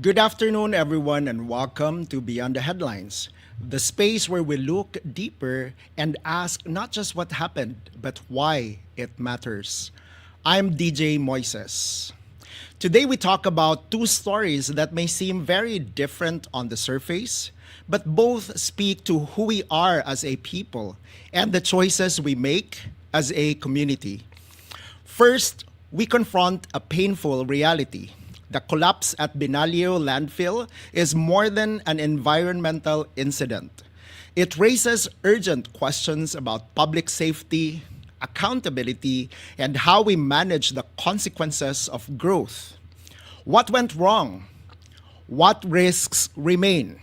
Good afternoon, everyone, and welcome to Beyond the Headlines, the space where we look deeper and ask not just what happened, but why it matters. I'm DJ Moises. Today, we talk about two stories that may seem very different on the surface, but both speak to who we are as a people and the choices we make as a community. First, we confront a painful reality. The collapse at Binalio landfill is more than an environmental incident. It raises urgent questions about public safety, accountability, and how we manage the consequences of growth. What went wrong? What risks remain?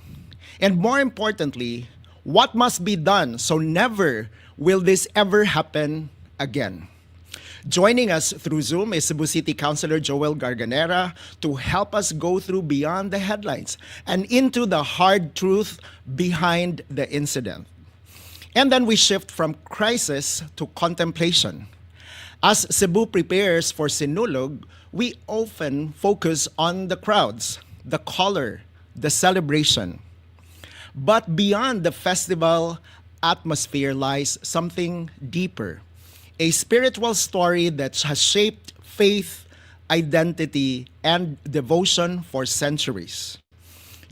And more importantly, what must be done so never will this ever happen again? Joining us through Zoom is Cebu City Councilor Joel Garganera to help us go through beyond the headlines and into the hard truth behind the incident. And then we shift from crisis to contemplation. As Cebu prepares for Sinulog, we often focus on the crowds, the color, the celebration. But beyond the festival atmosphere lies something deeper, a spiritual story that has shaped faith, identity, and devotion for centuries.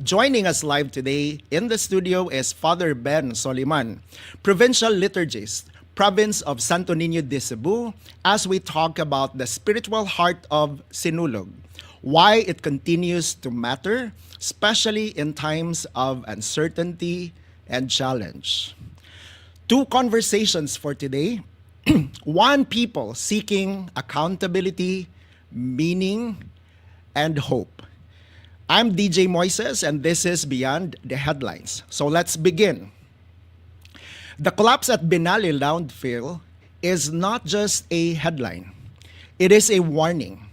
Joining us live today in the studio is Father Ben Soliman, Provincial Liturgist, Province of Santo Niño de Cebu, as we talk about the spiritual heart of Sinulog, why it continues to matter, especially in times of uncertainty and challenge. Two conversations for today. One, people seeking accountability, meaning, and hope. I'm DJ Moises, and this is Beyond the Headlines. So let's begin. The collapse at Binali landfill is not just a headline. It is a warning.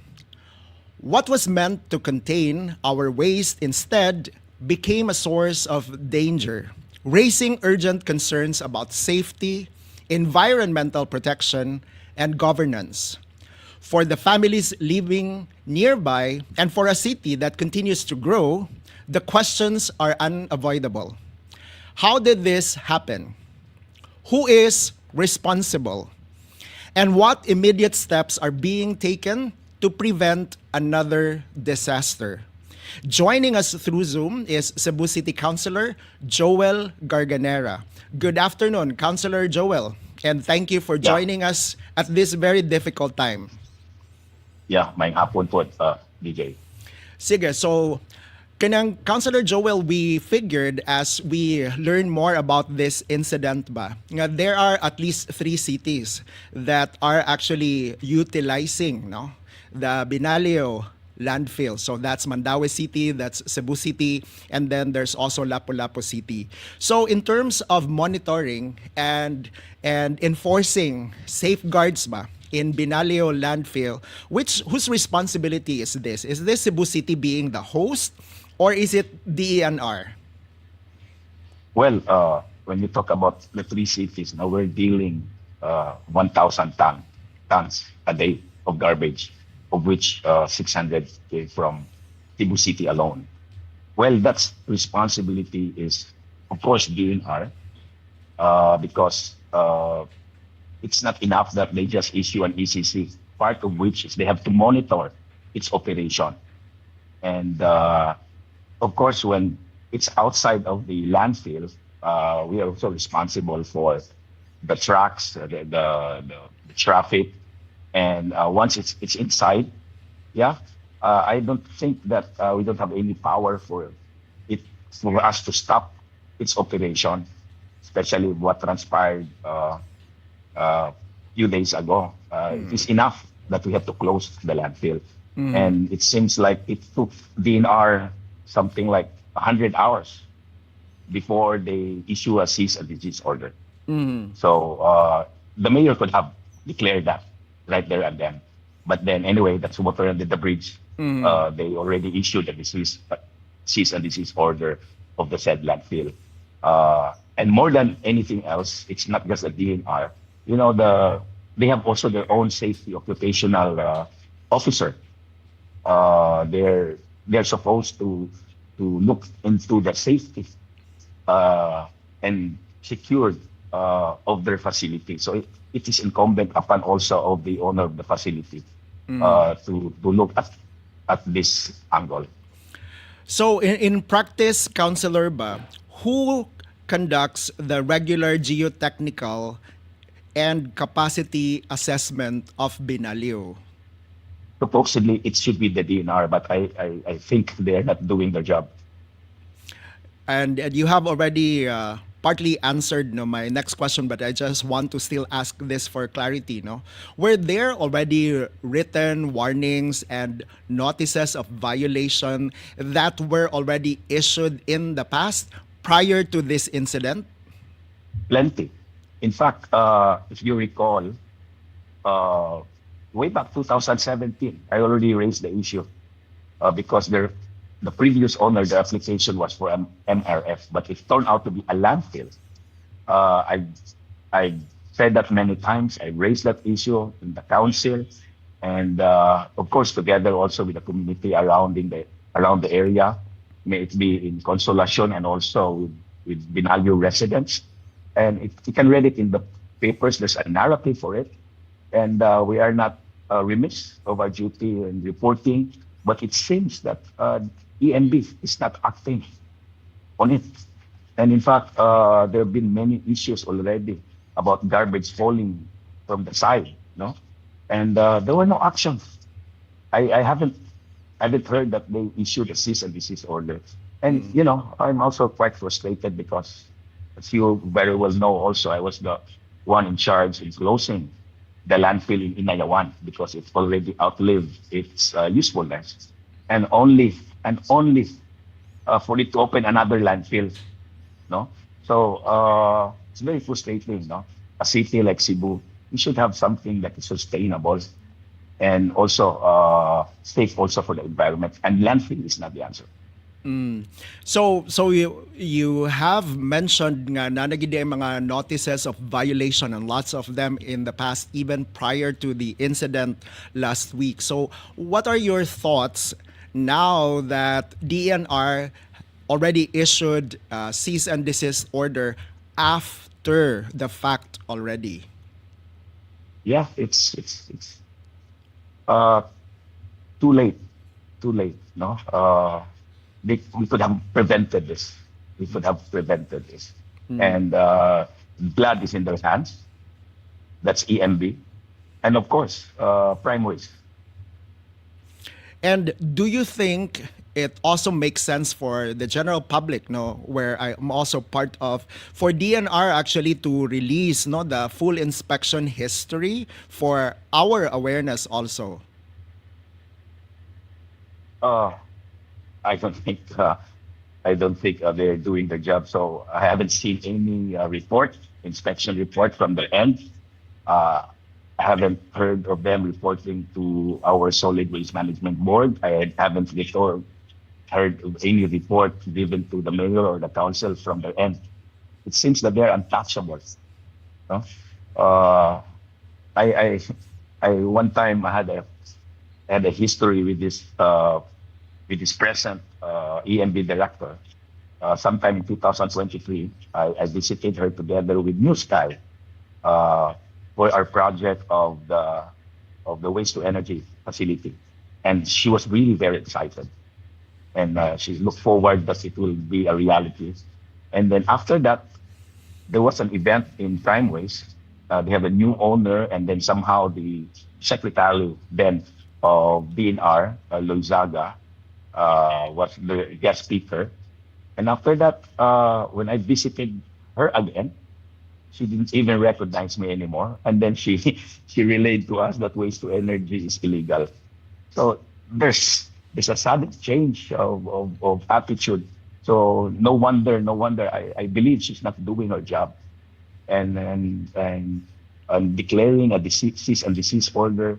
What was meant to contain our waste instead became a source of danger, raising urgent concerns about safety, environmental protection, and governance. For the families living nearby and for a city that continues to grow, the questions are unavoidable. How did this happen? Who is responsible? And what immediate steps are being taken to prevent another disaster? Joining us through Zoom is Cebu City Councilor Joel Garganera. Good afternoon, Councilor Joel, and thank you for joining us at this very difficult time. May hapon po, DJ. Sige, so Councilor Joel, we figured as we learn more about this incident there are at least 3 cities that are actually utilizing the Binalio landfill. So that's Mandaue City, that's Cebu City, and then there's also Lapu-Lapu City. So in terms of monitoring and enforcing safeguards in Binalio landfill, whose responsibility is this? Is this Cebu City being the host, or is it DENR? Well, when you talk about the 3 cities, now we're dealing 1,000 tons a day of garbage, of which 600 came from Cebu City alone. Well, that's responsibility is, of course, DNR, because it's not enough that they just issue an ECC, part of which is they have to monitor its operation. And of course, when it's outside of the landfill, we are also responsible for the trucks, the traffic. And once it's inside, I don't think that we don't have any power for us to stop its operation, especially what transpired few days ago. It is enough that we have to close the landfill. And it seems like it took DNR something like 100 hours before they issue a cease and desist order. So the mayor could have declared that right there and then. But then anyway, that's water under the bridge. They already issued a cease and desist order of the said landfill. And more than anything else, it's not just a DNR. They have also their own safety occupational officer. They're they're supposed to look into the safety uh, and secured of their facility. So it is incumbent upon also of the owner of the facility to look at this angle. So in practice, Counselor Ba, who conducts the regular geotechnical and capacity assessment of Binaliw? Supposedly, it should be the DNR, but I think they're not doing their job. And you have already partly answered no, my next question, but I just want to still ask this for clarity. No, were there already written warnings and notices of violation that were already issued in the past prior to this incident? Plenty. In fact, if you recall, uh, way back 2017, I already raised the issue because the previous owner, the application was for an MRF, but it turned out to be a landfill. I I said that many times. I raised that issue in the council, and of course together also with the community around the area, may it be in Consolacion and also with Binalio residents. And you can read it in the papers. There's a narrative for it, and we are not remiss of our duty in reporting. But it seems that ENB is not acting on it. And in fact, there have been many issues already about garbage falling from the side, no? And there were no actions. I haven't heard that they issued a cease and desist order. And I'm also quite frustrated because, as you very well know, also I was the one in charge in closing the landfill in Inayawan because it's already outlived its usefulness, and only for it to open another landfill, no? So it's very frustrating, no? A city like Cebu, we should have something that is sustainable and also safe also for the environment. And landfill is not the answer. So you have mentioned nga na nagidi ang mga notices of violation and lots of them in the past, even prior to the incident last week. So what are your thoughts now that DNR already issued cease and desist order after the fact already? Yeah, it's uh, too late, too late, no? We could have prevented this. We could have prevented this. And blood is in their hands. That's EMB. And of course, Prime Waste. And do you think it also makes sense for the general public, no, where I'm also part of, for DNR actually to release no the full inspection history for our awareness also? Uh, I don't think they're doing their job. So I haven't seen any inspection report from their end. Uh, I haven't heard of them reporting to our solid waste management board. I haven't heard of any report given to the mayor or the council from their end. It seems that they're untouchable. No? Uh, I, I, I one time I had a history with this present EMB director. Sometime in 2023, I visited her together with New Sky for our project of the waste to energy facility, and she was really very excited, and she looked forward that it will be a reality. And then after that, there was an event in Prime Waste. They have a new owner, and then somehow the secretary then of DNR, Lonzaga, was the guest speaker. And after that, when I visited her again, she didn't even recognize me anymore. And then she she relayed to us that waste to energy is illegal. So there's a sudden change of attitude. So no wonder I believe she's not doing her job. And declaring a cease and desist order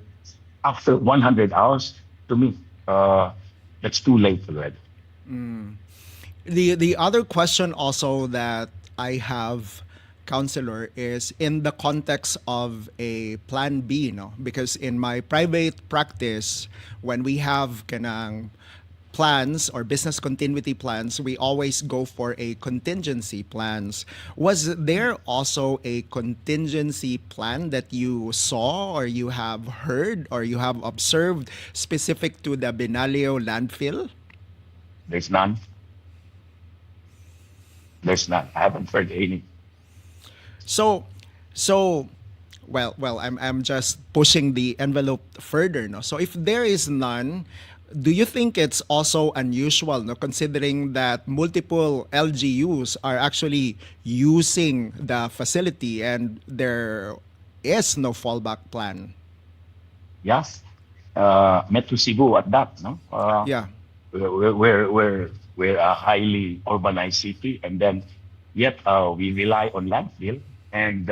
after 100 hours, to me, that's too late already. The other question also that I have, counselor, is in the context of a plan B, no? Because in my private practice, when we have kanang plans or business continuity plans, we always go for a contingency plans. Was there also a contingency plan that you saw or you have heard or you have observed specific to the Binalio landfill? There's none. There's none. I haven't heard any. So, so, I'm just pushing the envelope further, no. So, if there is none, do you think it's also unusual, no, considering that multiple LGUs are actually using the facility and there is no fallback plan? Yes. Metro Cebu at that, no? Yeah, We're a highly urbanized city, and then yet we rely on landfill, and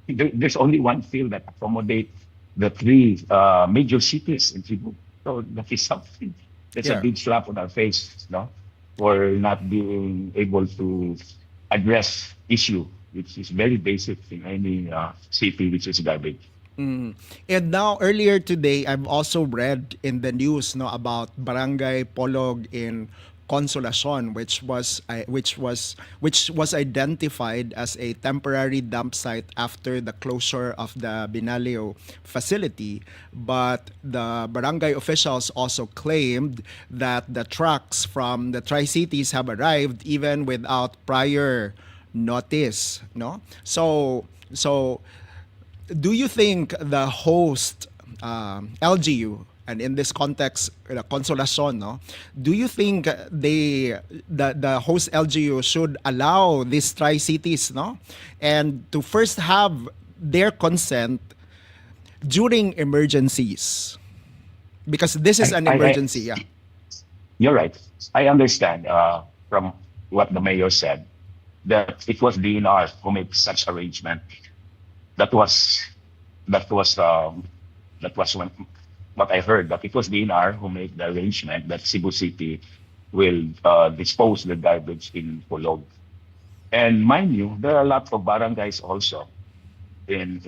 there's only one field that accommodates the three major cities in Cebu. So that is something that's a yeah. big slap on our face, no, for not being able to address issue which is very basic in any city, which is garbage. Mm. And now earlier today, I've also read in the news, no, about Barangay Polog in Consolacion, which was identified as a temporary dump site after the closure of the Binalio facility. But the barangay officials also claimed that the trucks from the Tri-Cities have arrived even without prior notice, no? So do you think the host LGU, and in this context, Consolacion, no? Do you think the host LGU should allow these tri-cities, no, and to first have their consent during emergencies? Because this is an I emergency, yeah. You're right. I understand from what the mayor said that it was DNR who made such arrangement. That was that was that was when what I heard, that it was DNR who made the arrangement that Cebu City will dispose the garbage in Polog. And mind you, there are a lot of barangays also in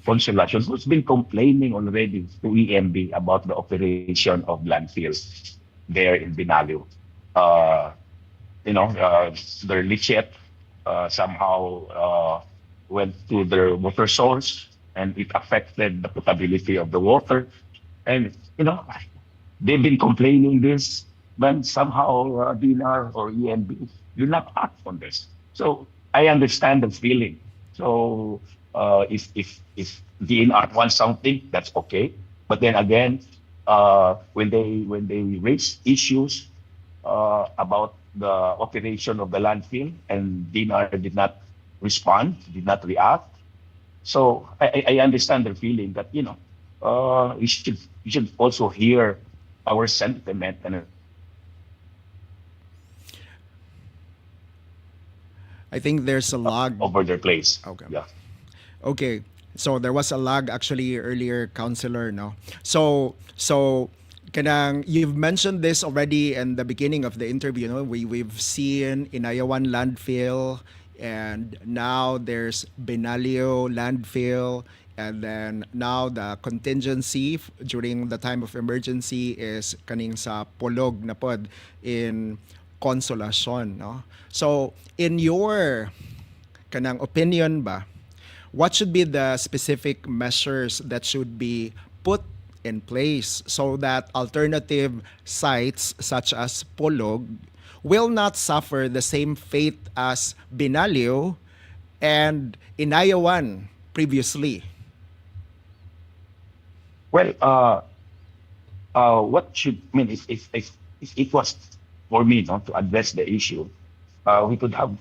Consolacion who's been complaining already to EMB about the operation of landfills there in Binalio. Uh, their leachate somehow went to their water source, and it affected the potability of the water. And they've been complaining this, but somehow DNR or EMB do not act on this. So I understand the feeling. So if DNR wants something, that's okay. But then again, when they raise issues about the operation of the landfill, and DNR did not respond, did not react. So I understand their feeling that you should also hear our sentiment and I think there's a lag. over their place. Okay. Yeah. Okay. So there was a lag actually earlier, counselor, no? So kanang you've mentioned this already in the beginning of the interview, no? We've seen Inayawan landfill, and now there's Benalio landfill, and then now the contingency during the time of emergency is kaning sa Polog na pod in Consolacion, no? So in your kanang opinion ba, what should be the specific measures that should be put in place so that alternative sites such as Polog will not suffer the same fate as Binalio and Inayawan previously? Well, what should I mean if it was for me, no, to address the issue, we could have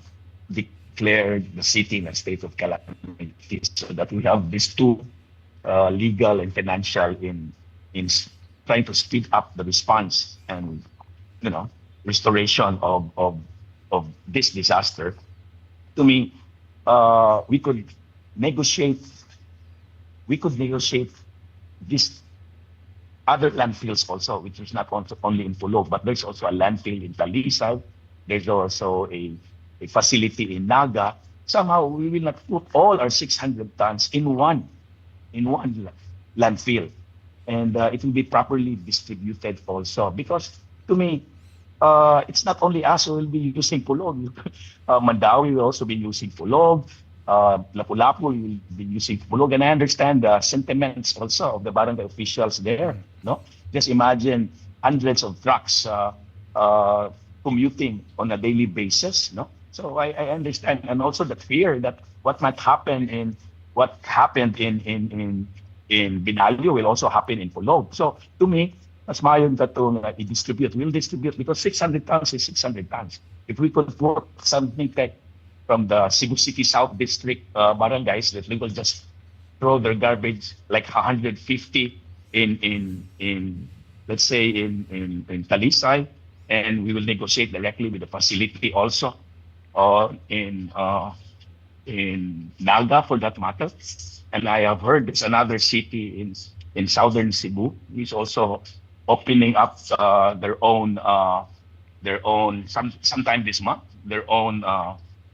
declared the city in a state of calamity, so that we have these two, legal and financial, in trying to speed up the response and restoration of this disaster. To me, we could negotiate. We could negotiate this other landfills also, which is not only in Pulo, but there's also a landfill in Talisay. There's also a facility in Naga. Somehow we will not put all our 600 tons in one landfill. and it will be properly distributed also. Because to me, it's not only us who will be using Pulog. Mandawi will also be using Pulog. Lapu-Lapu will be using Pulog. And I understand the sentiments also of the barangay officials there. No, just imagine hundreds of trucks uh, commuting on a daily basis. No, so I understand, and also the fear that what might happen in what happened in Binalio will also happen in Pulog. So to me, mas maayon ka itong i-distribute. We'll distribute because 600 tons is 600 tons. If we could work something like from the Cebu City South District barangays that they will just throw their garbage like 150 in let's say in Talisay, and we will negotiate directly with the facility also, or in Naga for that matter. And I have heard there's another city in southern Cebu is also opening up their own sometime this month their own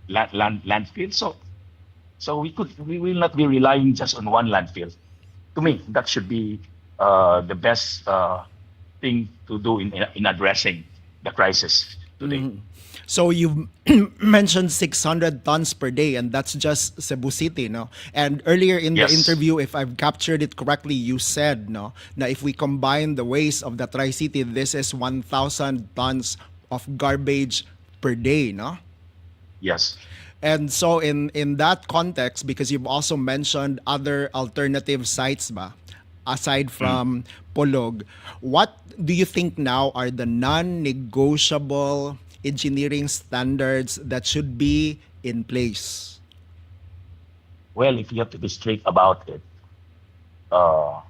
landfill. So we will not be relying just on one landfill. To me, that should be the best thing to do in addressing the crisis today. So you mentioned 600 tons per day, and that's just Cebu City, no? And earlier in the Yes. interview, if I've captured it correctly, you said, no, na if we combine the waste of the Tri-City, this is 1,000 tons of garbage per day, no? Yes. And so in that context, because you've also mentioned other alternative sites ba, aside from Polog, what do you think now are the non-negotiable engineering standards that should be in place? Well, if you have to be straight about it, uh,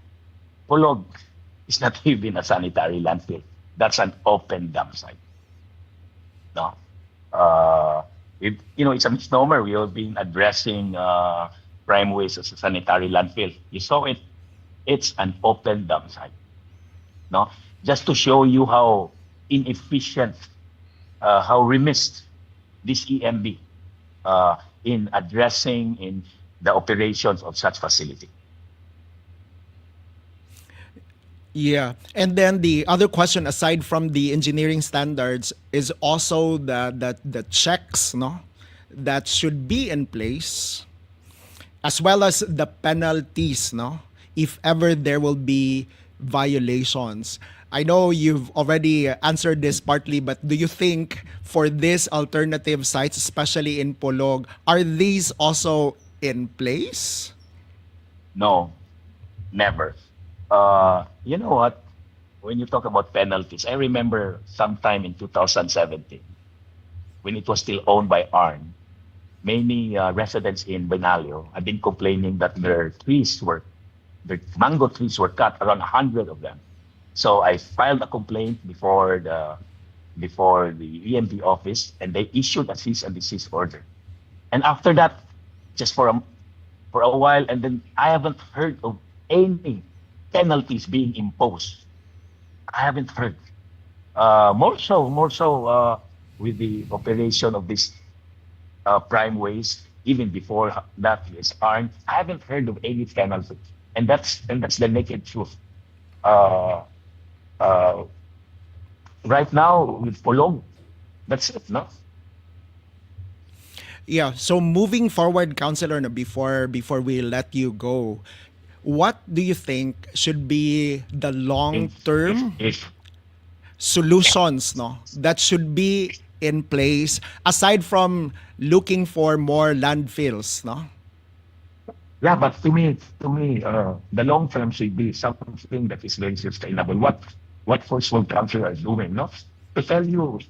Pulog is not even a sanitary landfill. That's an open dump site. No, it's a misnomer. We have been addressing prime waste as a sanitary landfill. You saw it. It's an open dump site. No, just to show you how inefficient, how remiss this EMB in addressing in the operations of such facility. Yeah. And then the other question aside from the engineering standards is also the checks, no, that should be in place, as well as the penalties, no, if ever there will be violations. I know you've already answered this partly, but do you think for these alternative sites, especially in Polog, are these also in place? No, never. You know what? When you talk about penalties, I remember sometime in 2017 when it was still owned by ARN, many residents in Benalio had been complaining that their mango trees were cut, around 100 of them. So I filed a complaint before the EMP office, and they issued a cease and desist order. And after that, just for a while, and then I haven't heard of any penalties being imposed. I haven't heard. More so with the operation of this prime waste, even before that is earned, I haven't heard of any penalty, and that's the naked truth. Uh, uh, right now with Polong, that's it, no? Yeah. So moving forward, Counselor, no, before we let you go, what do you think should be the long If if term if solutions, no, that should be in place aside from looking for more landfills, no? Yeah, but to me, the long term should be something that is very sustainable. What First World countries are doing, no? To tell you,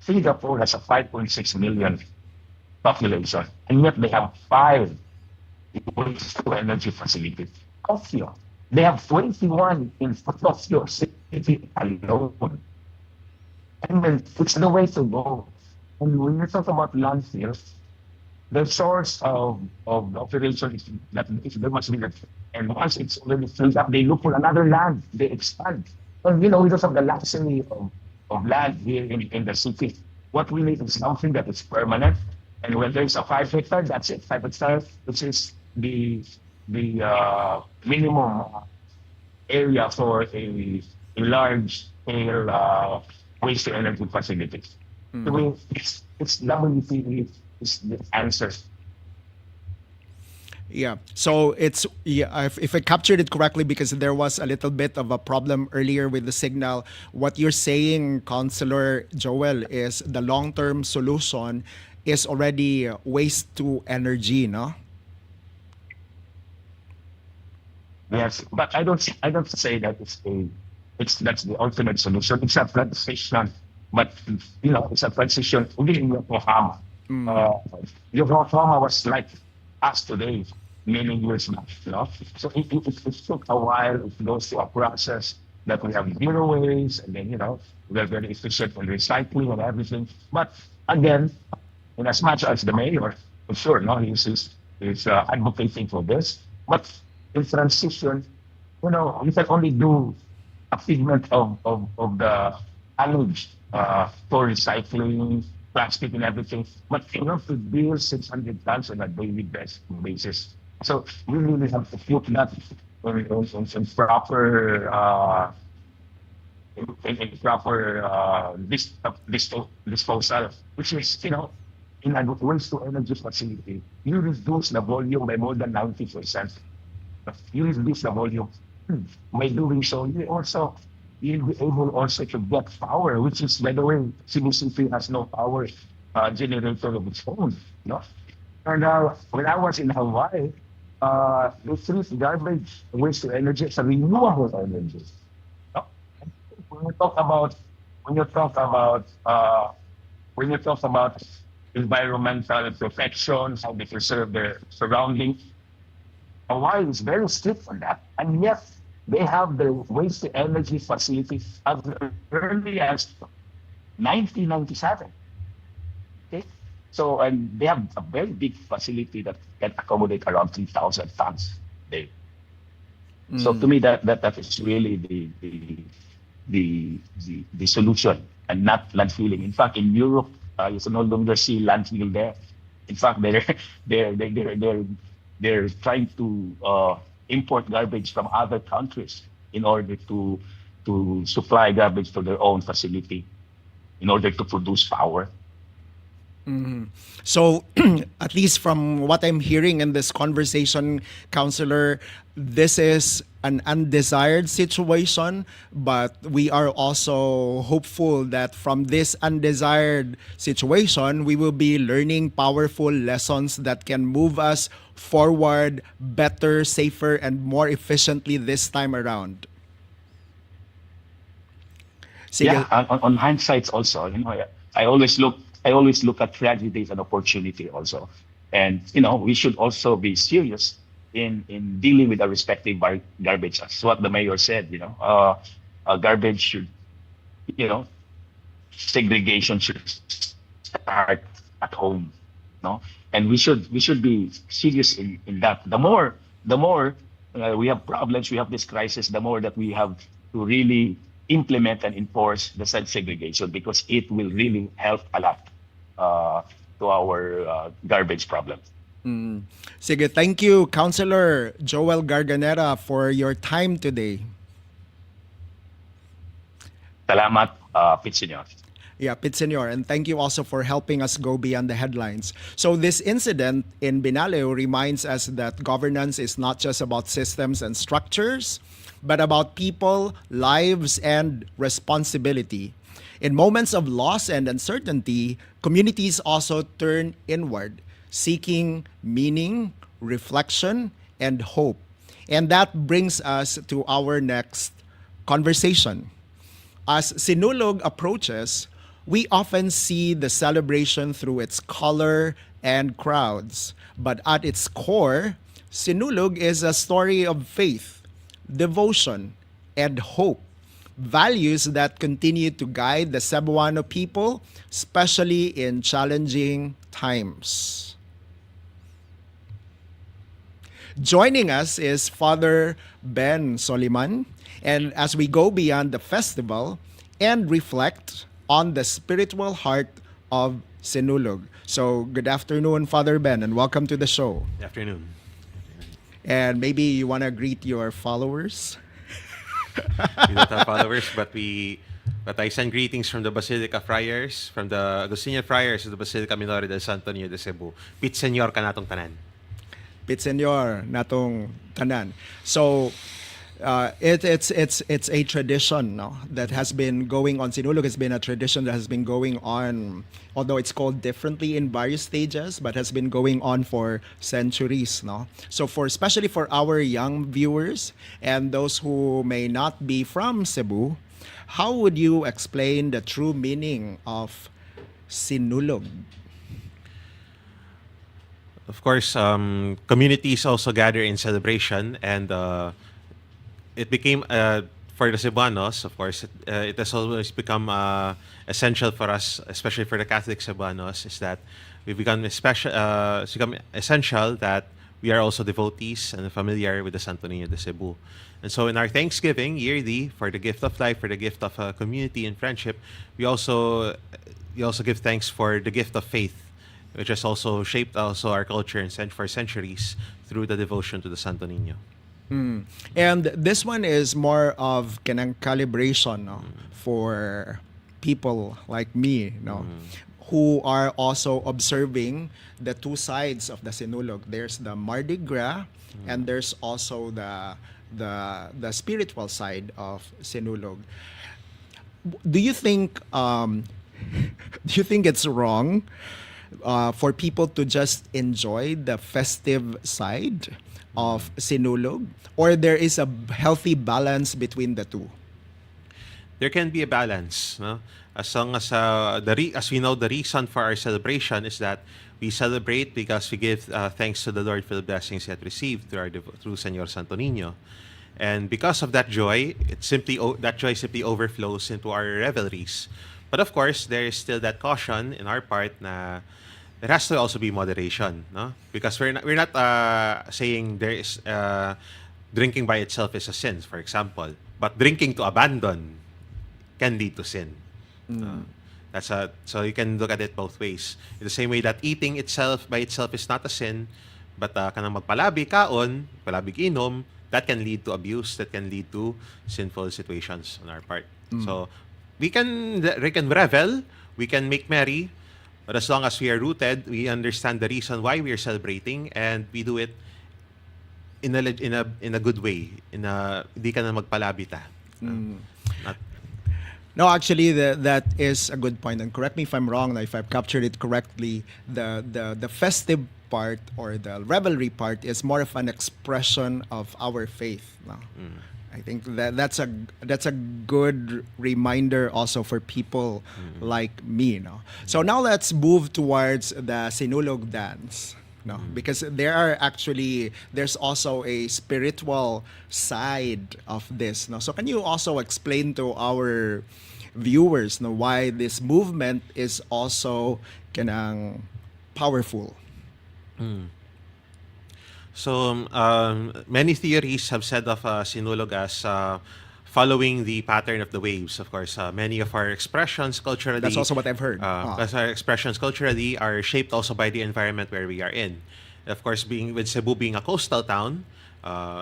Singapore has a 5.6 million population, and yet they have five waste to energy facilities. Tokyo, they have 21 in Tokyo City alone. And then it's the way to go. And when you talk about landfills, the source of the operation is that if there must be that, and once it's already filled up, they look for another land, they expand. And we don't have the luxury of land here in the city. What we need is something that is permanent. And when there's a 5 hectare, that's it. 5 hectare, which is the minimum area for a large scale waste to energy facilities. To me, it's WPE is the answer. Yeah. So it's yeah. If I captured it correctly, because there was a little bit of a problem earlier with the signal. What you're saying, Councilor Joel, is the long-term solution is already waste to energy, no? Yes, but I don't say that it's that's the ultimate solution. It's a transition, but it's a transition only in Yokohama. Uh, Yokohama was like us today, many years back. So it took a while. It goes through a process that we have zero waste, and then we're very efficient in recycling and everything. But again, in as much as the mayor, for sure, no, he's advocating for this. But in transition, you can only do a pigment of the anode for recycling, plastic and everything. But to deal 600 tons on a daily basis. So we really have to put that in proper in proper disposal, which is, in a waste to energy facility, you reduce the volume by more than 90%. You reduce the volume. By doing so, you'll be able also to get power, which is, by the way, Cebu City has no power generator of its own. And when I was in Hawaii, they treat garbage waste to energy as a renewable energy. No? When you talk about when you talk about when you talk about environmental protection, how they preserve their surroundings, Hawaii is very strict on that, and yet they have the waste to energy facility as early as 1997. Okay, so and they have a very big facility that can accommodate around 3,000 tons a day. So to me, that is really the solution, and not landfilling. In fact, in Europe, you can no longer see landfill there. In fact, they're they're they're they're trying to import garbage from other countries in order to supply garbage to their own facility in order to produce power. So, at least from what I'm hearing in this conversation, Counselor, this is an undesired situation, but we are also hopeful that from this undesired situation, we will be learning powerful lessons that can move us forward better, safer, and more efficiently this time around. Yeah, Sige. on hindsight also, I always look I always look at tragedy as an opportunity also, and we should also be serious in dealing with our respective garbage. As what the mayor said, garbage should, you know, segregation should start at home, no, and we should be serious in that. The more we have problems, we have this crisis, the more that we have to really implement and enforce the said segregation, because it will really help a lot to our garbage problem. Sige, thank you, Councilor Joel Garganera, for your time today. Salamat, Pitsenyor. Yeah, Pit Senor, and thank you also for helping us go beyond the headlines. So this incident in Binaleo reminds us that governance is not just about systems and structures, but about people, lives, and responsibility. In moments of loss and uncertainty, communities also turn inward, seeking meaning, reflection, and hope. And that brings us to our next conversation. As Sinulog approaches, we often see the celebration through its color and crowds. But at its core, Sinulog is a story of faith, devotion, and hope. Values that continue to guide the Cebuano people, especially in challenging times. Joining us is Father Ben Soliman. And as we go beyond the festival and reflect on the spiritual heart of Sinulog. So, good afternoon, Father Ben, and welcome to the show. Afternoon. And maybe you want to greet your followers? We don't have followers, but I send greetings from the Basilica Friars, from the Agustinian Friars of the Basilica Minore del Santo Niño de Cebu. Pit Senyor ka natong tanan. Pit Senor natong tanan. So it's a tradition, no, that has been going on. Sinulog has been a tradition that has been going on, although it's called differently in various stages, but has been going on for centuries, no. So for especially for our young viewers and those who may not be from Cebu, how would you explain the true meaning of Sinulog? Of course, communities also gather in celebration, and it became for the Cebuanos. Of course, it has always become essential for us, especially for the Catholic Cebuanos, is that we become it's become essential that we are also devotees and familiar with the Santo Niño de Cebu. And so, in our Thanksgiving yearly for the gift of life, for the gift of community and friendship, we also give thanks for the gift of faith, which has also shaped also our culture and for centuries through the devotion to the Santo Niño. And this one is more of kanang calibration, no, for people like me, no, who are also observing the two sides of the Sinulog. There's the Mardi Gras, and there's also the spiritual side of Sinulog. Do you think do you think it's wrong for people to just enjoy the festive side of Sinulog, or there is a healthy balance between the two? There can be a balance, no? As long as as we know, the reason for our celebration is that we celebrate because we give thanks to the Lord for the blessings He had received through through Señor Santo Niño, and because of that joy, that joy simply overflows into our revelries. But of course, there is still that caution in our part na there has to also be moderation, no? Because we're not saying there is drinking by itself is a sin, for example, but drinking to abandon can lead to sin. So you can look at it both ways. In the same way that eating itself by itself is not a sin, but kanang magpalabi kaon, palabig inom, that can lead to abuse, that can lead to sinful situations on our part. So we can revel, we can make merry, but as long as we are rooted, we understand the reason why we are celebrating, and we do it in a good way. Hindi ka na magpalabita. Not, No, actually, that is a good point. And correct me if I'm wrong, if I've captured it correctly, the festive part or the revelry part is more of an expression of our faith. No? I think that's a good reminder also for people like me. No? So now let's move towards the Sinulog dance. No, because there's also a spiritual side of this. No, so can you also explain to our viewers, no, why this movement is also kanang powerful? So many theories have said of Sinulog as following the pattern of the waves. Of course, many of our expressions culturally. That's also what I've heard. As our expressions culturally are shaped also by the environment where we are in. Of course, being with Cebu being a coastal town,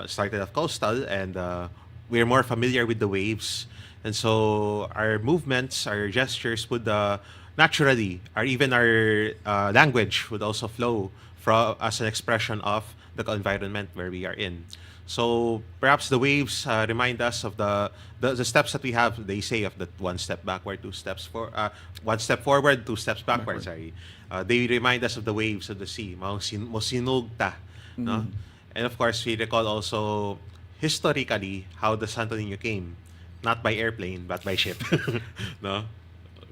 started off coastal, and we're more familiar with the waves, and so our movements, our gestures would naturally, or even our language would also flow as an expression of the environment where we are in. So perhaps the waves remind us of the steps that we have. They say of the one step backward, one step forward, two steps backward. Sorry, they remind us of the waves of the sea. Mosinog ta, no? And of course, we recall also historically how the Santo Niño came, not by airplane but by ship, no?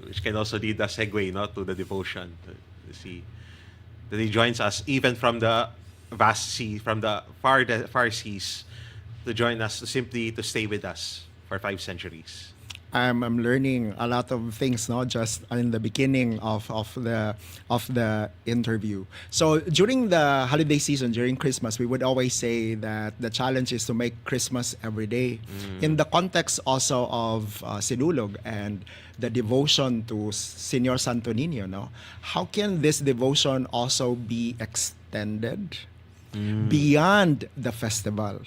Which can also lead a segue, no, to the devotion to the sea. That He joins us even from the vast sea, from the far seas, to join us, simply to stay with us for 5 centuries. I'm learning a lot of things, no, just in the beginning of the interview. So during the holiday season, during Christmas, we would always say that the challenge is to make Christmas every day. In the context also of Sinulog and the devotion to Señor Santo Niño, no, how can this devotion also be extended beyond the festival?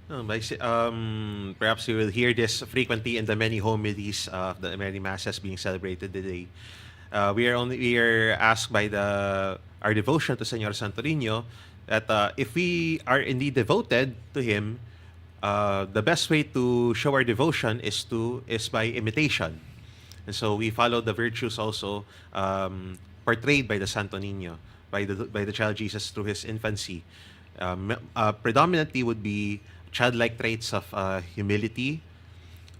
Perhaps you will hear this frequently in the many homilies of the many masses being celebrated today. We are asked by our devotion to Señor Santo Niño that if we are indeed devoted to him, the best way to show our devotion is by imitation. And so we follow the virtues also portrayed by the Santo Niño, by the child Jesus through his infancy. Predominantly would be childlike traits of humility,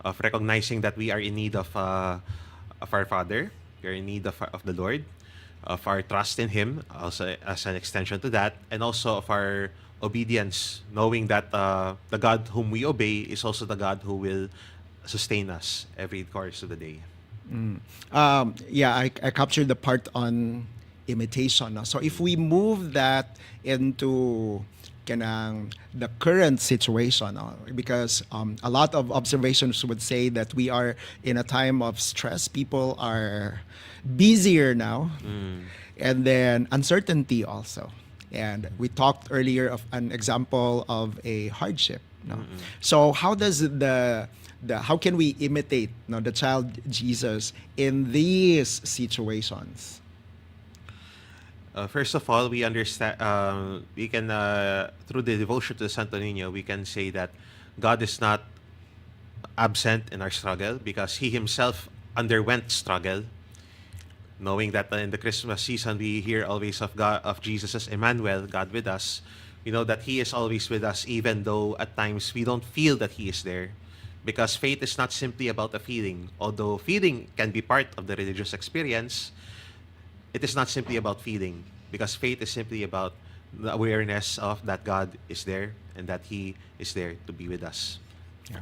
of recognizing that we are in need of our Father, we are in need of the Lord, of our trust in Him, also as an extension to that, and also of our obedience, knowing that the God whom we obey is also the God who will sustain us every course of the day. Yeah, I captured the part on imitation. No? So if we move that into kanang the current situation, no? Because a lot of observations would say that we are in a time of stress. People are busier now, and then uncertainty also. And we talked earlier of an example of a hardship. No? So how does how can we imitate the child Jesus in these situations? First of all, we understand. We can through the devotion to Santo Niño, we can say that God is not absent in our struggle because He Himself underwent struggle. Knowing that in the Christmas season we hear always of God, of Jesus as Emmanuel, God with us. We know that He is always with us, even though at times we don't feel that He is there. Because faith is not simply about a feeling. Although feeling can be part of the religious experience, it is not simply about feeling. Because faith is simply about the awareness of that God is there and that He is there to be with us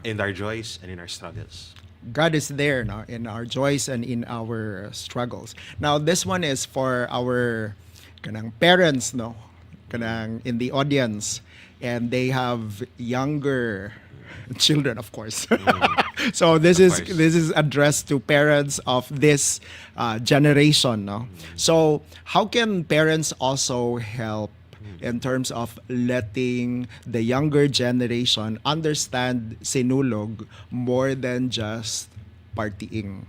in our joys and in our struggles. God is there now in our joys and in our struggles. Now this one is for our kanang parents, no, kanang in the audience, and they have younger children, of course. So this Of course. is addressed to parents of this generation, no. So how can parents also help in terms of letting the younger generation understand Sinulog more than just partying?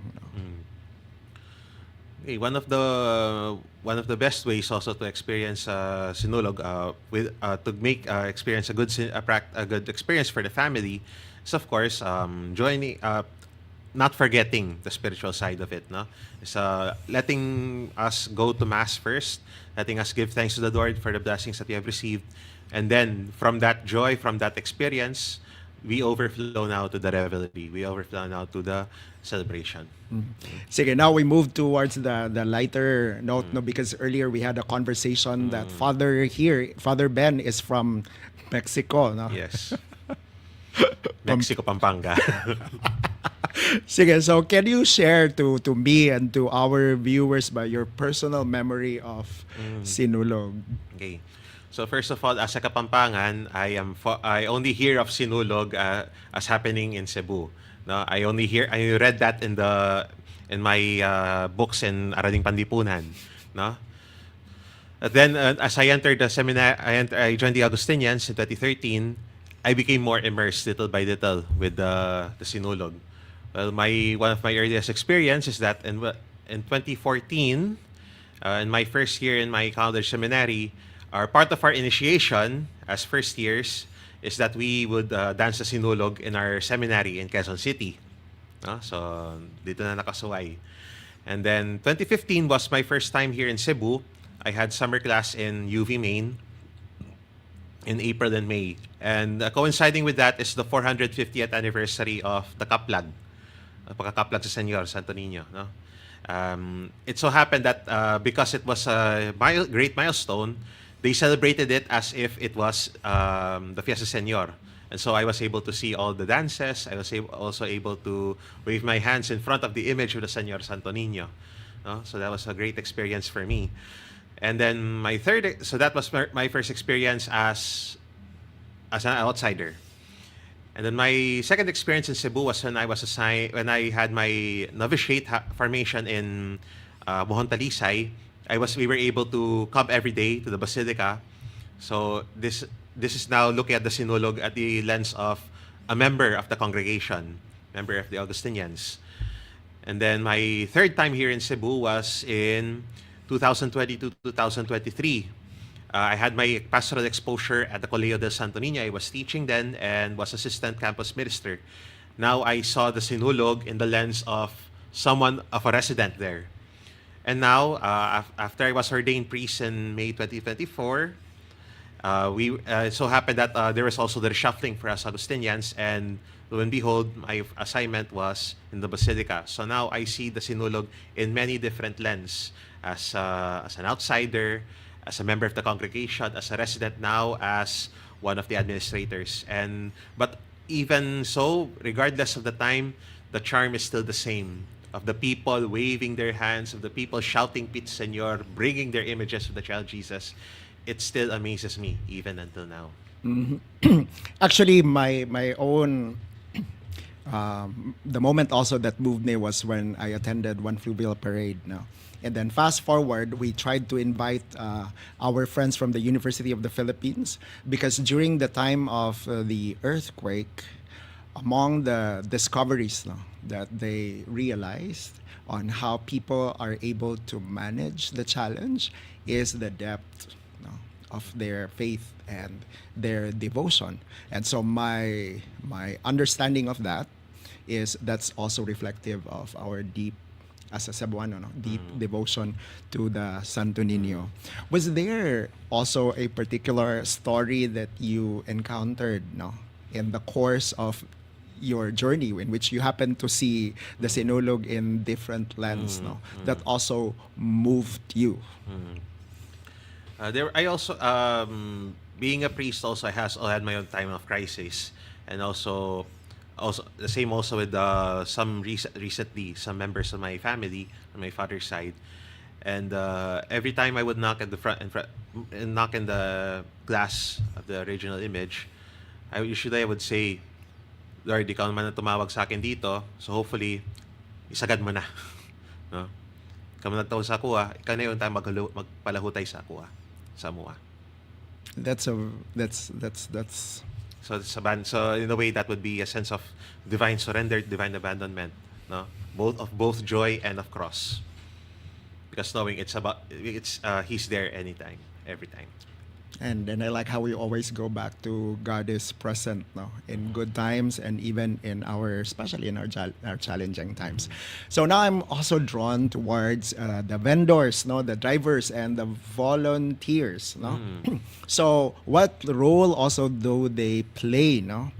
Okay, one of the best ways also to experience Sinulog with to make experience a good experience for the family is of course joining not forgetting the spiritual side of it, no? Is letting us go to mass first, letting us give thanks to the Lord for the blessings that we have received, and then from that joy, from that experience, we overflow now to the revelry. We overflow now to the celebration. Sige, now we move towards the lighter note, no, because earlier we had a conversation that Father Ben is from Mexico, no? Yes. Mexico, Pampanga. Sige, so can you share to me and to our viewers by your personal memory of Sinulog? Okay. So first of all, as a Kapampangan, I only hear of Sinulog as happening in Cebu. No, I read that in my books in Araling Panlipunan. No. Then as I entered the seminar, I joined the Augustinians in 2013. I became more immersed little by little with the Sinulog. Well, one of my earliest experience is that in 2014, in my first year in my college seminary, part of our initiation as first years is that we would dance the Sinulog in our seminary in Quezon City. So, dito na nakasuway. And then, 2015 was my first time here in Cebu. I had summer class in UV Main in April and May. And coinciding with that is the 450th anniversary of the Kaplag. Pagkakaplag sa Senyor, Santo Niño. No? It so happened that because it was a great milestone, they celebrated it as if it was the Fiesta Señor. And so I was able to see all the dances. I was also able to wave my hands in front of the image of the Señor Santo Niño. No? So that was a great experience for me. And then so that was my first experience as an outsider. And then my second experience in Cebu was when I had my novitiate formation in Mohon Talisay. We were able to come every day to the Basilica. So this is now looking at the Sinulog at the lens of a member of the congregation, member of the Augustinians. And then my third time here in Cebu was in 2022 2023. I had my pastoral exposure at the Colegio del Santo Niño. I was teaching then and was assistant campus minister. Now I saw the Sinulog in the lens of someone, of a resident there. And now, after I was ordained priest in May 2024, it so happened that there was also the reshuffling for us Augustinians, and lo and behold, my assignment was in the Basilica. So now I see the Sinulog in many different lenses, as an outsider, as a member of the congregation, as a resident now, as one of the administrators. But even so, regardless of the time, the charm is still the same. Of the people waving their hands, of the people shouting Pit Señor, bringing their images of the child Jesus, it still amazes me even until now. Actually, my own the moment also that moved me was when I attended one fluvial parade. No, and then fast forward, we tried to invite our friends from the University of the Philippines, because during the time of the earthquake, among the discoveries, no, that they realized on how people are able to manage the challenge is the depth, no, of their faith and their devotion. And so my understanding of that is that's also reflective of our deep, as a Cebuano, no, deep devotion to the Santo Niño. Was there also a particular story that you encountered, no, in the course of your journey, in which you happen to see the Sinulog in different lens, no, that also moved you? I also, being a priest, also I had my own time of crisis, and also the same also with recently some members of my family on my father's side, and every time I would knock at the and knock in the glass of the original image, I would say, Lord, ikaw naman ang tumawag sa akin dito, so hopefully, isagad mo na. No? Ikaw man nagtawag sa kuha, ikaw na yun tayo magpalahutay sa kuha, sa mua. That's So in a way, that would be a sense of divine surrender, divine abandonment, no? Both joy and of cross. Because knowing He's there anytime, every time. And then I like how we always go back to God is present, no, in good times and even in especially in our challenging times. So now I'm also drawn towards the vendors, no, the drivers and the volunteers, no. So what role also do they play, no,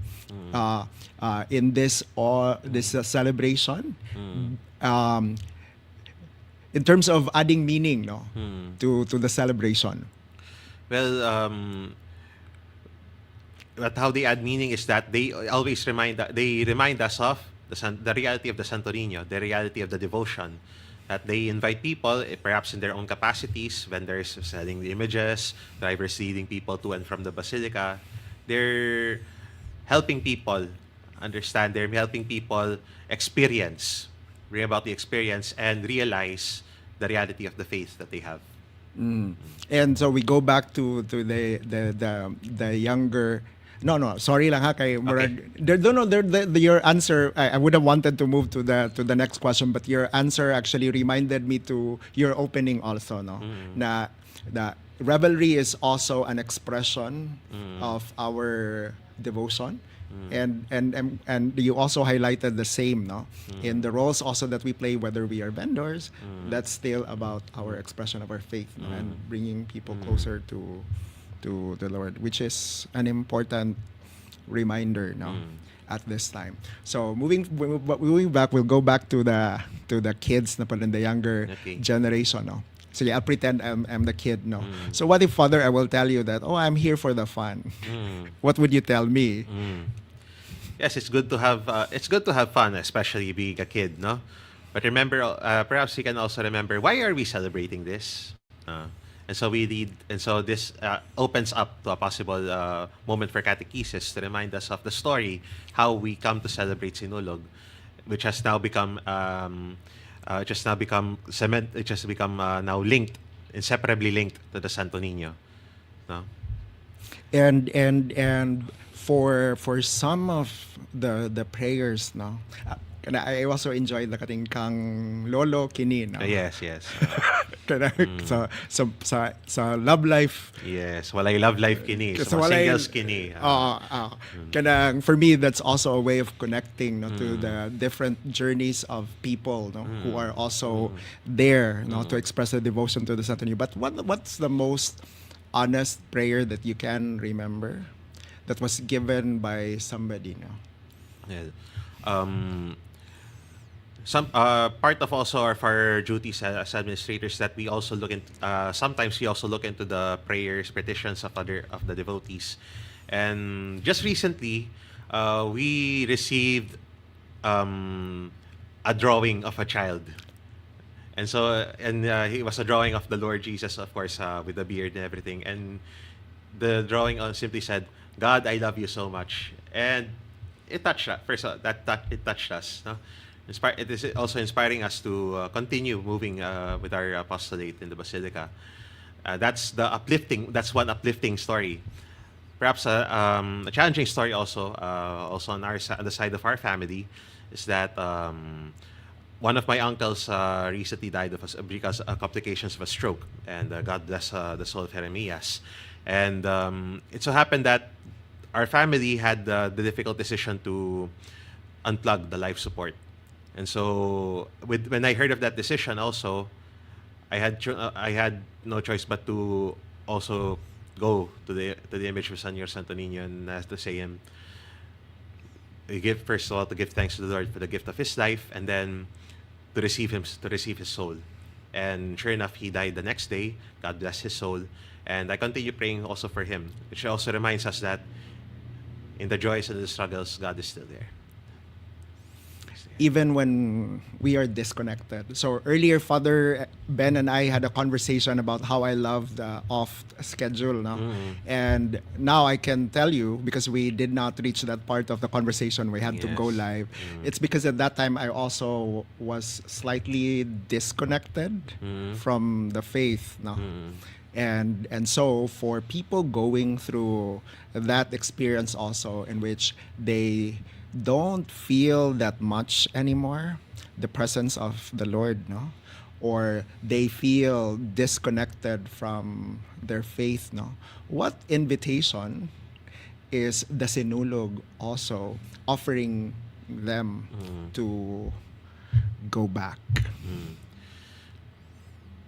in this celebration, in terms of adding meaning, no, to the celebration? Well, but how they add meaning is that they always remind us of the reality of the Santo Niño, the reality of the devotion, that they invite people, perhaps in their own capacities, vendors selling the images, drivers leading people to and from the Basilica. They're helping people understand, they're helping people bring about the experience and realize the reality of the faith that they have. And so we go back to the younger. No, sorry lang ha kay Murag. Your answer. I would have wanted to move to the next question, but your answer actually reminded me to your opening also, no. Na the revelry is also an expression of our devotion. And you also highlighted the same, no, in the roles also that we play, whether we are vendors, that's still about our expression of our faith, no, and bringing people closer to the Lord, which is an important reminder, no, at this time. So moving back, we'll go back to the kids, na pala, the younger generation, no. So yeah, I'll pretend I'm the kid, no. So what if, Father, I will tell you that, I'm here for the fun? What would you tell me? Yes, it's good to have fun, especially being a kid, no. But remember, perhaps you can also remember, why are we celebrating this? And so this opens up to a possible moment for catechesis to remind us of the story, how we come to celebrate Sinulog, which has now become now linked, inseparably linked to the Santo Niño. No? And for some of the prayers, no, kana I also enjoyed the kating kang lolo kini, no. Yes, yes. Kana sa love life. Yes. Walay love life kini. Sa Kasi mga walay, singles kini. kanang for me that's also a way of connecting, no, to the different journeys of people, no, who are also there, no, to express their devotion to the Santo Niño. But what's the most honest prayer that you can remember that was given by somebody, no? Yeah. Some part of also of our duties as administrators that we also look into. Sometimes we also look into the prayers, petitions of the devotees, and just recently, we received a drawing of a child, and so he was a drawing of the Lord Jesus, of course, with the beard and everything, and the drawing simply said, "God, I love you so much," and it touched us. First, it touched us. No? It is also inspiring us to continue moving with our apostolate in the Basilica. That's the uplifting. That's one uplifting story. Perhaps a challenging story also on on the side of our family, is that one of my uncles recently died because of complications of a stroke, and God bless the soul of Jeremias. And it so happened that our family had the difficult decision to unplug the life support. And so, when I heard of that decision, also, I had no choice but to also go to the image of Santo Niño and to say him, first of all, to give thanks to the Lord for the gift of his life, and then to receive his soul. And sure enough, he died the next day. God bless his soul. And I continue praying also for him, which also reminds us that in the joys and the struggles, God is still there. Even when we are disconnected. So earlier, Father Ben and I had a conversation about how I love the off schedule now. And now I can tell you, because we did not reach that part of the conversation, we had to go Yes. live. It's because at that time I also was slightly disconnected from the faith now. And so for people going through that experience also, in which they don't feel that much anymore the presence of the Lord, no, or they feel disconnected from their faith, no, what invitation is the Sinulog also offering them to go back?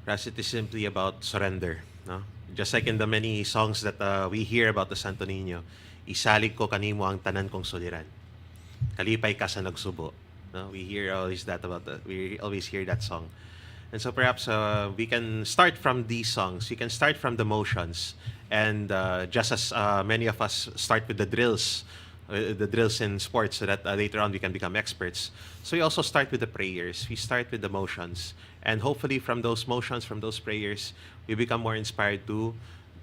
Perhaps it is simply about surrender. No? Just like in the many songs that we hear about the Santo Niño, isalig ko kanimo ang tanan kong suliran. Kalipay ka sa nagsubo. No? We always hear that song. And so perhaps we can start from these songs. We can start from the motions. And just as many of us start with the drills in sports, so that later on we can become experts. So we also start with the prayers. We start with the motions. And hopefully from those motions, from those prayers, we become more inspired to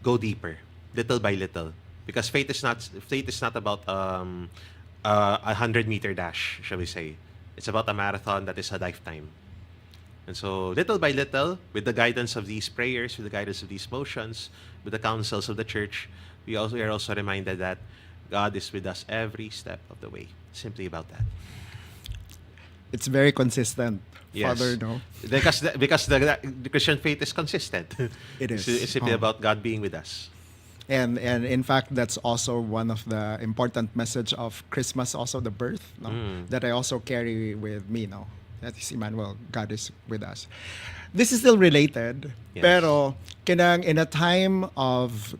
go deeper, little by little. Because faith is not about a 100-meter dash, shall we say. It's about a marathon that is a lifetime. And so, little by little, with the guidance of these prayers, with the guidance of these motions, with the counsels of the church, we are also reminded that God is with us every step of the way. Simply about that. It's very consistent, Yes. Father, no? Because the Christian faith is consistent. It is. It's simply Oh. about God being with us. And in fact, that's also one of the important message of Christmas, also the birth, no? That I also carry with me now. That is Emmanuel, God is with us. This is still related, Yes. pero kanang in a time of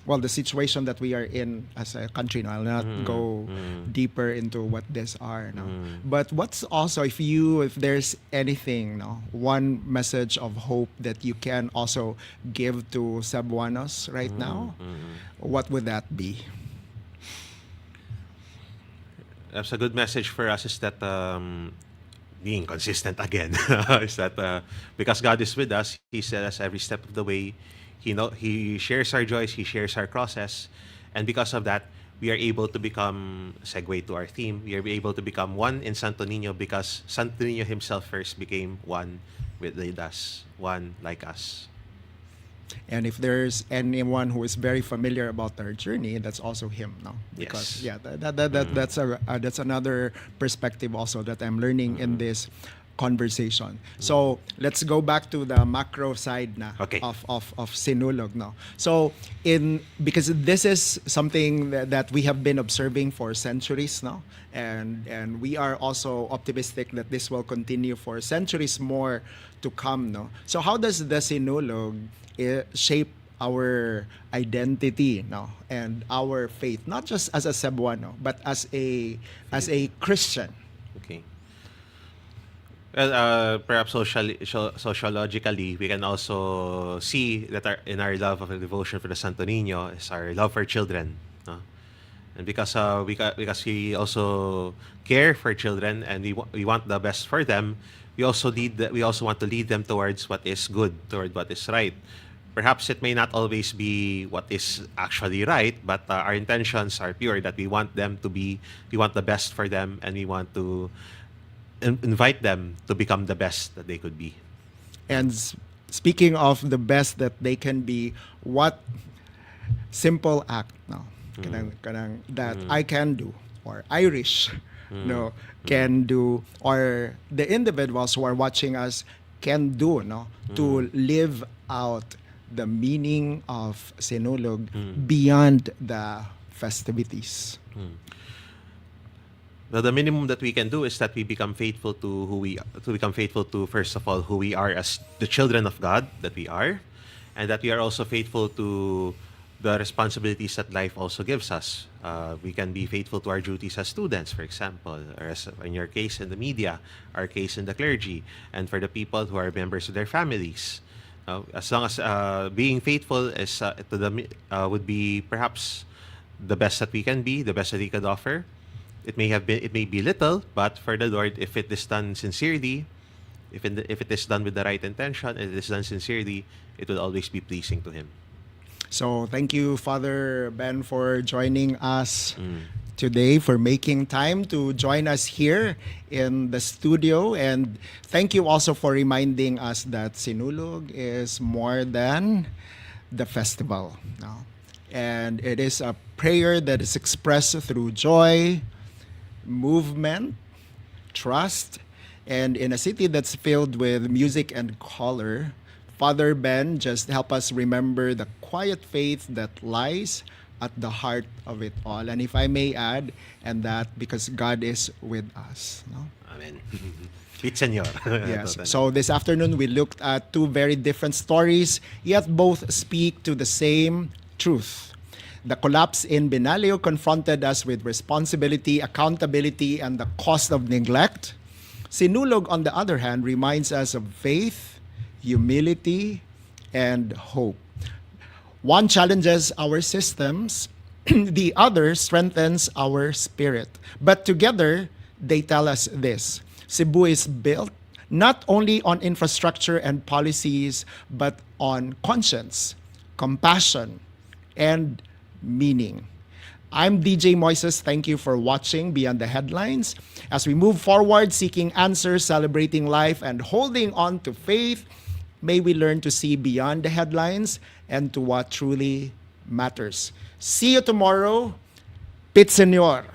the situation that we are in as a country, no? I'll not go deeper into what these are, no? But what's also, if there's anything, no, one message of hope that you can also give to Cebuanos right now, what would that be? That's a good message for us, is that being consistent again is that because God is with us, He said us every step of the way. He shares our joys, He shares our crosses, and because of that, we are able to become, segue to our theme, we are able to become one in Santo Niño, because Santo Niño himself first became one with us, one like us. And if there's anyone who is very familiar about our journey, that's also him, no? Yes. Because yeah, that's another perspective also that I'm learning in this conversation. So let's go back to the macro side na Okay. of Sinulog, no. So because this is something that we have been observing for centuries, no, and we are also optimistic that this will continue for centuries more to come, no. So how does the Sinulog shape our identity, no, and our faith, not just as a Cebuano, but as a Christian? Okay. Well, perhaps sociologically, we can also see that in our love of and devotion for the Santo Niño is our love for children. No? And because because we also care for children and we want the best for them, we also want to lead them towards what is good, toward what is right. Perhaps it may not always be what is actually right, but our intentions are pure. That we want the best for them, and we want to invite them to become the best that they could be. And speaking of the best that they can be, what simple act, no, that I can do, or Irish, no, can do, or the individuals who are watching us can do, no, to live out the meaning of Sinulog beyond the festivities. Now, the minimum that we can do is that we become faithful to first of all who we are as the children of God that we are, and that we are also faithful to the responsibilities that life also gives us. We can be faithful to our duties as students, for example, or as in your case in the media, our case in the clergy, and for the people who are members of their families. As long as being faithful is would be perhaps the best that we can be, the best that we could offer. It may be little, but for the Lord, if it is done sincerely, if it is done with the right intention, and it is done sincerely, it will always be pleasing to Him. So thank you, Father Ben, for joining us today, for making time to join us here in the studio. And thank you also for reminding us that Sinulog is more than the festival. No? And it is a prayer that is expressed through joy, movement, trust, and in a city that's filled with music and color, Father Ben just help us remember the quiet faith that lies at the heart of it all. And if I may add, and that because God is with us. No? Amen. It's Senor. Yes. So this afternoon we looked at two very different stories, yet both speak to the same truth. The collapse in Binalio confronted us with responsibility, accountability, and the cost of neglect. Sinulog, on the other hand, reminds us of faith, humility, and hope. One challenges our systems, the other strengthens our spirit. But together, they tell us this: Cebu is built not only on infrastructure and policies, but on conscience, compassion, and meaning. I'm DJ Moises. Thank you for watching Beyond the Headlines. As we move forward, seeking answers, celebrating life, and holding on to faith, may we learn to see beyond the headlines and to what truly matters. See you tomorrow. Pit Senor.